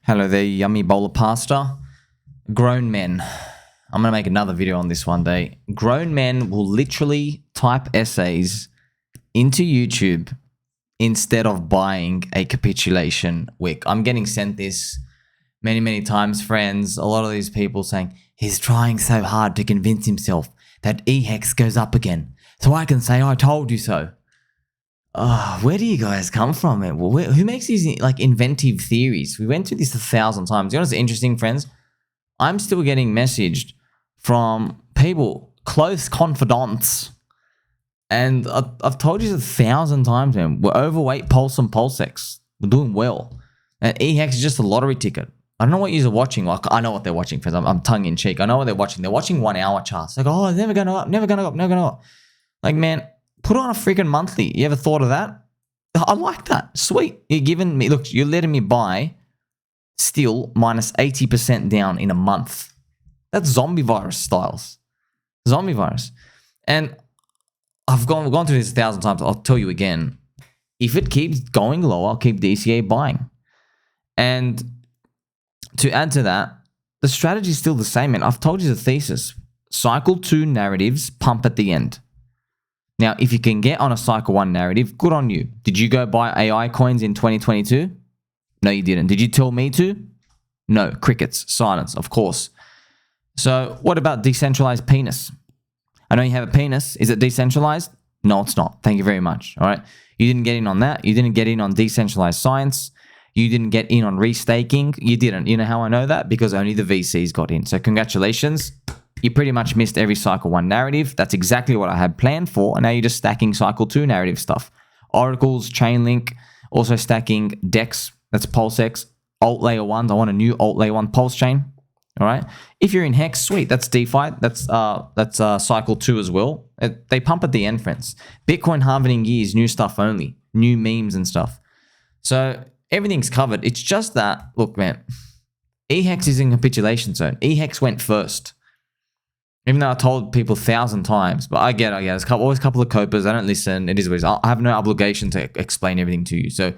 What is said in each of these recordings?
Hello there, yummy bowl of pasta. Grown men. I'm going to make another video on this one day. Grown men will literally type essays into YouTube instead of buying a capitulation wick. I'm getting sent this many times, friends. A lot of these people saying, he's trying so hard to convince himself that eHEX goes up again, so I can say I told you so. Where do you guys come from, man? Who makes these like inventive theories? We went through this 1,000 times. You know what's interesting, friends? I'm still getting messaged from people, close confidants, and I've told you 1,000 times, man. We're overweight, Pulse and PulseX. We're doing well. And eHEX is just a lottery ticket. I don't know what you're watching. Like, I know what they're watching, friends. I'm tongue in cheek. I know what they're watching. They're watching 1 hour charts. Like, oh, it's never going up, never going to go up, never going to go up. Like, man, put on a freaking monthly. You ever thought of that? I like that. Sweet. You're giving me, look, you're letting me buy still minus 80% down in a month. That's zombie virus styles. Zombie virus. And I've gone through this 1,000 times. I'll tell you again. If it keeps going low, I'll keep DCA buying. And to add to that, the strategy is still the same, man. I've told you the thesis. Cycle 2 narratives pump at the end. Now, if you can get on a cycle 1 narrative, good on you. Did you go buy AI coins in 2022? No, you didn't. Did you tell me to? No. Crickets. Silence, of course. So what about decentralized penis? I know you have a penis. Is it decentralized? No, it's not. Thank you very much. All right. You didn't get in on that. You didn't get in on decentralized science. You didn't get in on restaking. You didn't. You know how I know that? Because only the VCs got in. So congratulations. You pretty much missed every cycle 1 narrative. That's exactly what I had planned for. And now you're just stacking cycle 2 narrative stuff. Oracles, Chainlink, also stacking DEX. That's PulseX. Alt layer 1s. I want a new alt layer 1 pulse chain. All right. If you're in Hex, sweet. That's DeFi. That's cycle 2 as well. They pump at the end, friends. Bitcoin halving years, new stuff only. New memes and stuff. So everything's covered. It's just that, look, man, eHEX is in capitulation zone. eHEX went first. Even though I told people 1,000 times, but I get it. There's always a couple of copers. I don't listen. It is what it is. I have no obligation to explain everything to you. So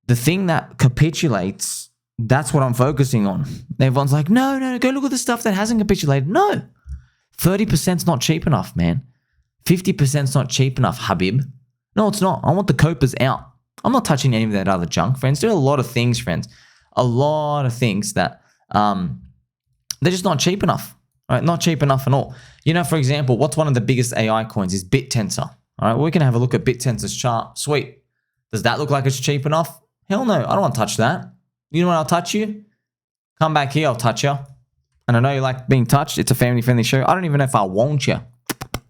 the thing that capitulates, that's what I'm focusing on. Everyone's like, no, go look at the stuff that hasn't capitulated. No, 30%'s not cheap enough, man. 50%'s not cheap enough, Habib. No, it's not. I want the copers out. I'm not touching any of that other junk, friends. There are a lot of things, friends. A lot of things that they're just not cheap enough. All right, not cheap enough at all. You know, for example, what's one of the biggest AI coins is BitTensor. All right, we can have a look at BitTensor's chart. Sweet. Does that look like it's cheap enough? Hell no, I don't want to touch that. You know what I'll touch you? Come back here, I'll touch you. And I know you like being touched. It's a family-friendly show. I don't even know if I want you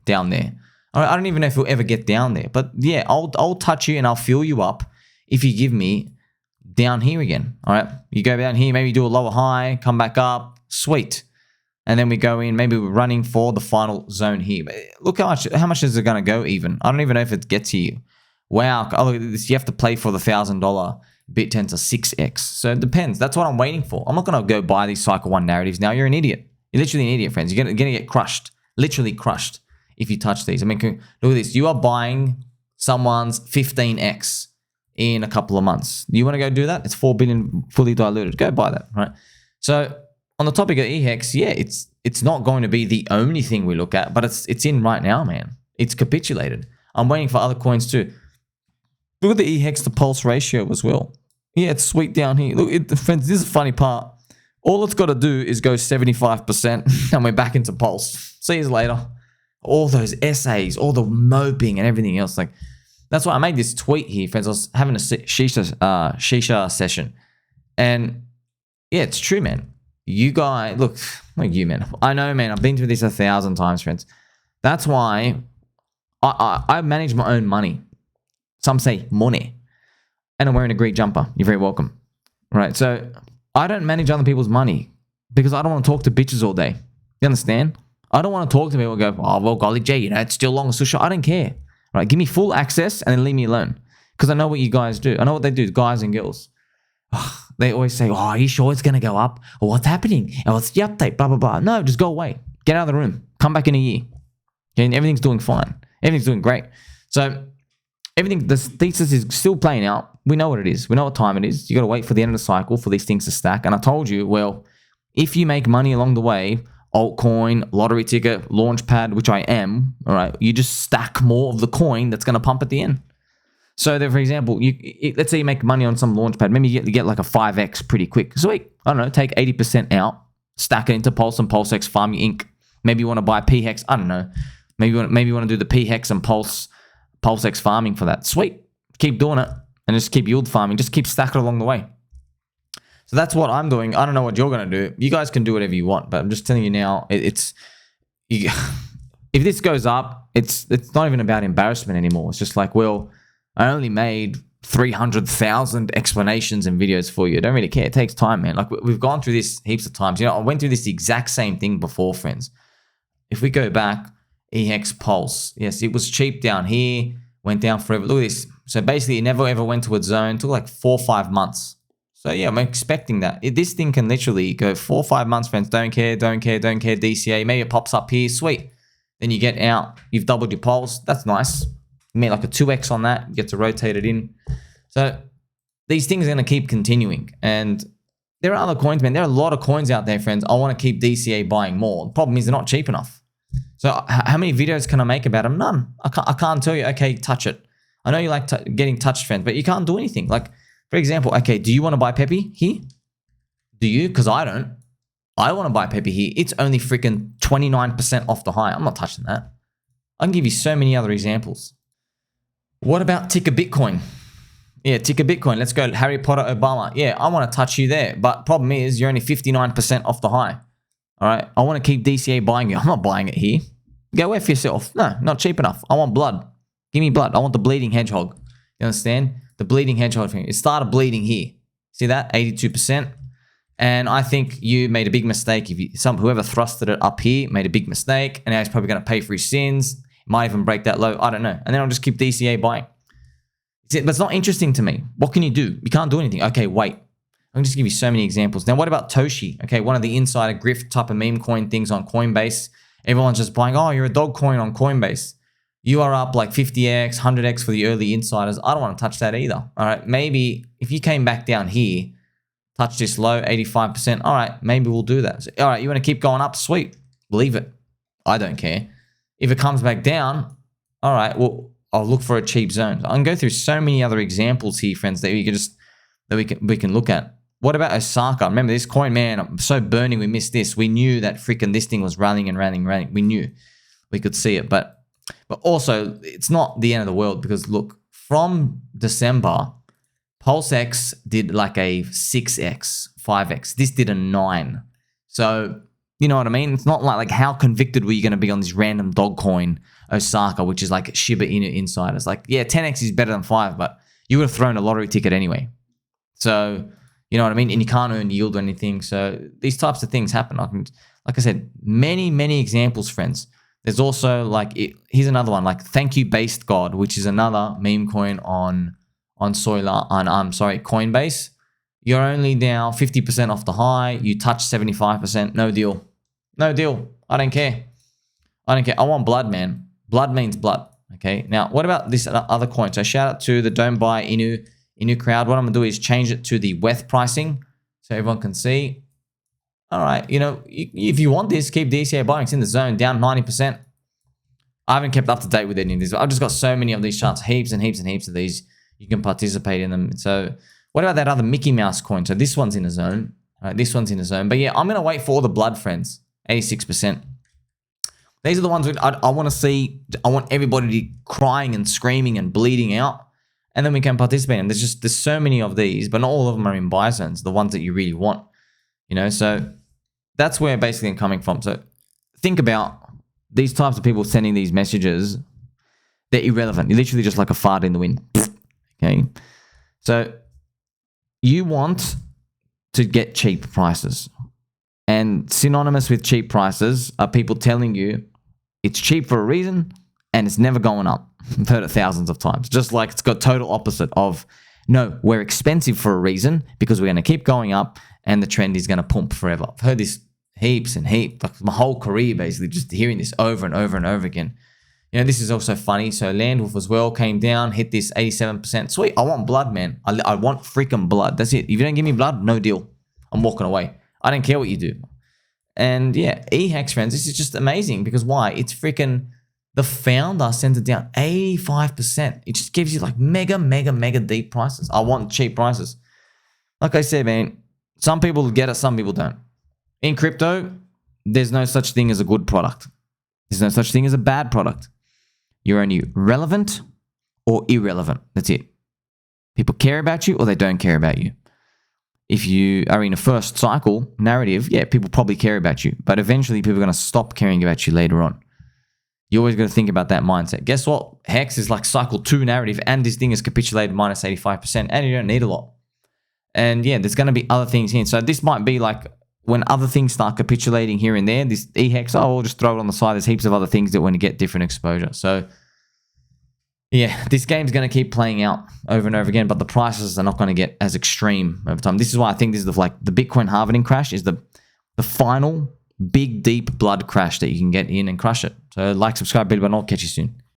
down there. All right, I don't even know if you'll ever get down there. But yeah, I'll touch you and I'll fill you up if you give me down here again. All right, you go down here, maybe do a lower high, come back up. Sweet. And then we go in, maybe we're running for the final zone here. But look how much is it going to go even? I don't even know if it gets here. Wow. Oh, look at this. You have to play for the $1,000 BitTensor 6x. So it depends. That's what I'm waiting for. I'm not going to go buy these cycle 1 narratives now. You're an idiot. You're literally an idiot, friends. You're going to get crushed. Literally crushed if you touch these. I mean, look at this. You are buying someone's 15x in a couple of months. You want to go do that? It's 4 billion fully diluted. Go buy that, right? So on the topic of eHEX, yeah, it's not going to be the only thing we look at, but it's in right now, man. It's capitulated. I'm waiting for other coins too. Look at the eHEX to Pulse ratio as well. Yeah, it's sweet down here. Look, friends, this is the funny part. All it's got to do is go 75% and we're back into Pulse. See you later. All those essays, all the moping and everything else. Like, that's why I made this tweet here, friends. I was having a shisha session. And yeah, it's true, man. You guys, look, like you, man. I know, man. I've been through this 1,000 times, friends. That's why I manage my own money. Some say money. And I'm wearing a Greek jumper. You're very welcome. Right? So I don't manage other people's money because I don't want to talk to bitches all day. You understand? I don't want to talk to people and go, oh, well, golly gee, you know, it's still long susha. I don't care. Right? Give me full access and then leave me alone. Because I know what you guys do. I know what they do, guys and girls. They always say, oh, are you sure it's going to go up? Or what's happening? Or what's the update? Blah, blah, blah. No, just go away. Get out of the room. Come back in a year. And everything's doing fine. Everything's doing great. So everything, this thesis is still playing out. We know what it is. We know what time it is. You got to wait for the end of the cycle for these things to stack. And I told you, well, if you make money along the way, altcoin, lottery ticket, launchpad, which I am, all right, you just stack more of the coin that's going to pump at the end. So that, for example, let's say you make money on some launchpad. Maybe you get like a 5x pretty quick. Sweet. I don't know, take 80% out, stack it into Pulse and PulseX, farm your ink. Maybe you want to buy PHEX. I don't know. Maybe you want to do the PHEX and PulseX farming for that. Sweet. Keep doing it and just keep yield farming. Just keep stacking along the way. So that's what I'm doing. I don't know what you're going to do. You guys can do whatever you want, but I'm just telling you now, if this goes up, it's not even about embarrassment anymore. It's just like, well, I only made 300,000 explanations and videos for you. I don't really care. It takes time, man. Like, we've gone through this heaps of times. You know, I went through this exact same thing before, friends. If we go back, eHEX Pulse. Yes, it was cheap down here, went down forever. Look at this. So basically, it never ever went to its zone. It took like 4 or 5 months. So yeah, I'm expecting that. This thing can literally go 4 or 5 months, friends. Don't care, DCA. Maybe it pops up here. Sweet. Then you get out. You've doubled your pulse. That's nice. You made like a 2x on that. You get to rotate it in. So these things are going to keep continuing. And there are other coins, man. There are a lot of coins out there, friends. I want to keep DCA buying more. The problem is they're not cheap enough. So how many videos can I make about them? None. I can't tell you, okay, touch it. I know you like getting touched, friends, but you can't do anything. Like, for example, okay, do you want to buy Pepe here? Do you? Because I don't. I want to buy Pepe here. It's only freaking 29% off the high. I'm not touching that. I can give you so many other examples. What about Ticker Bitcoin? Yeah, Ticker Bitcoin. Let's go Harry Potter Obama. Yeah, I want to touch you there. But problem is you're only 59% off the high. All right, I want to keep DCA buying you. I'm not buying it here. Go away for yourself. No, not cheap enough. I want blood. Give me blood. I want the bleeding hedgehog. You understand? The bleeding hedgehog thing. It started bleeding here. See that? 82%. And I think you made a big mistake. Whoever thrusted it up here made a big mistake. And now he's probably going to pay for his sins. Might even break that low. I don't know. And then I'll just keep DCA buying. But it's not interesting to me. What can you do? You can't do anything. Okay, wait. I can just give you so many examples. Now, what about Toshi? Okay, one of the insider grift type of meme coin things on Coinbase. Everyone's just buying, oh, you're a dog coin on Coinbase. You are up like 50x, 100x for the early insiders. I don't want to touch that either. All right, maybe if you came back down here, touch this low, 85%. All right, maybe we'll do that. So, all right, you want to keep going up? Sweet. Leave it. I don't care. If it comes back down, all right, well, I'll look for a cheap zone. I can go through so many other examples here, friends, that we can look at. What about Osaka? Remember this coin, man, I'm so burning we missed this. We knew that freaking this thing was rallying and rallying. We knew. We could see it. But also, it's not the end of the world because, look, from December, PulseX did like a 6x, 5x. This did a 9. So, you know what I mean? It's not like how convicted were you going to be on this random dog coin, Osaka, which is like Shiba Inu insiders. Like, yeah, 10x is better than 5, but you would have thrown a lottery ticket anyway. So, you know what I mean? And you can't earn yield or anything. So these types of things happen. Like I said, many examples, friends. There's also like, here's another one, like Thank You Based God, which is another meme coin on Coinbase. You're only now 50% off the high. You touch 75%. No deal. No deal. I don't care. I don't care. I want blood, man. Blood means blood. Okay. Now, what about this other coin? So shout out to the Don't Buy Inu crowd. What I'm going to do is change it to the WETH pricing so everyone can see. All right. You know, if you want this, keep DCA buying. It's in the zone, down 90%. I haven't kept up to date with any of these. I've just got so many of these charts, heaps and heaps and heaps of these. You can participate in them. So what about that other Mickey Mouse coin? So this one's in a zone. All right, this one's in a zone. But yeah, I'm going to wait for all the blood, friends. 86%. These are the ones I want to see. I want everybody crying and screaming and bleeding out. And then we can participate in. There's so many of these, but not all of them are in buy zones, the ones that you really want. You know, so that's where basically I'm coming from. So think about these types of people sending these messages. They're irrelevant. You're literally just like a fart in the wind. Okay. So you want to get cheap prices. And synonymous with cheap prices are people telling you it's cheap for a reason and it's never going up. I've heard it thousands of times. Just like it's got total opposite of, no, we're expensive for a reason because we're going to keep going up and the trend is going to pump forever. I've heard this heaps and heaps, like my whole career basically, just hearing this over and over and over again. You know, this is also funny. So Landwolf as well came down, hit this 87%. Sweet. I want blood, man. I want freaking blood. That's it. If you don't give me blood, no deal. I'm walking away. I don't care what you do. And yeah, eHEX, friends, this is just amazing because why? It's freaking the founder sends it down 85%. It just gives you like mega deep prices. I want cheap prices. Like I said, man, some people get it, some people don't. In crypto, there's no such thing as a good product. There's no such thing as a bad product. You're only relevant or irrelevant. That's it. People care about you or they don't care about you. If you are in a first cycle narrative, yeah, people probably care about you. But eventually people are going to stop caring about you later on. You always got to think about that mindset. Guess what? Hex is like cycle 2 narrative and this thing is capitulated minus 85% and you don't need a lot. And yeah, there's going to be other things here. So this might be like when other things start capitulating here and there, this eHEX, oh, we'll just throw it on the side. There's heaps of other things that want to get different exposure. So yeah, this game's going to keep playing out over and over again, but the prices are not going to get as extreme over time. This is why I think this is the Bitcoin halving crash is the final big, deep blood crash that you can get in and crush it. So like, subscribe, bell button, I'll catch you soon.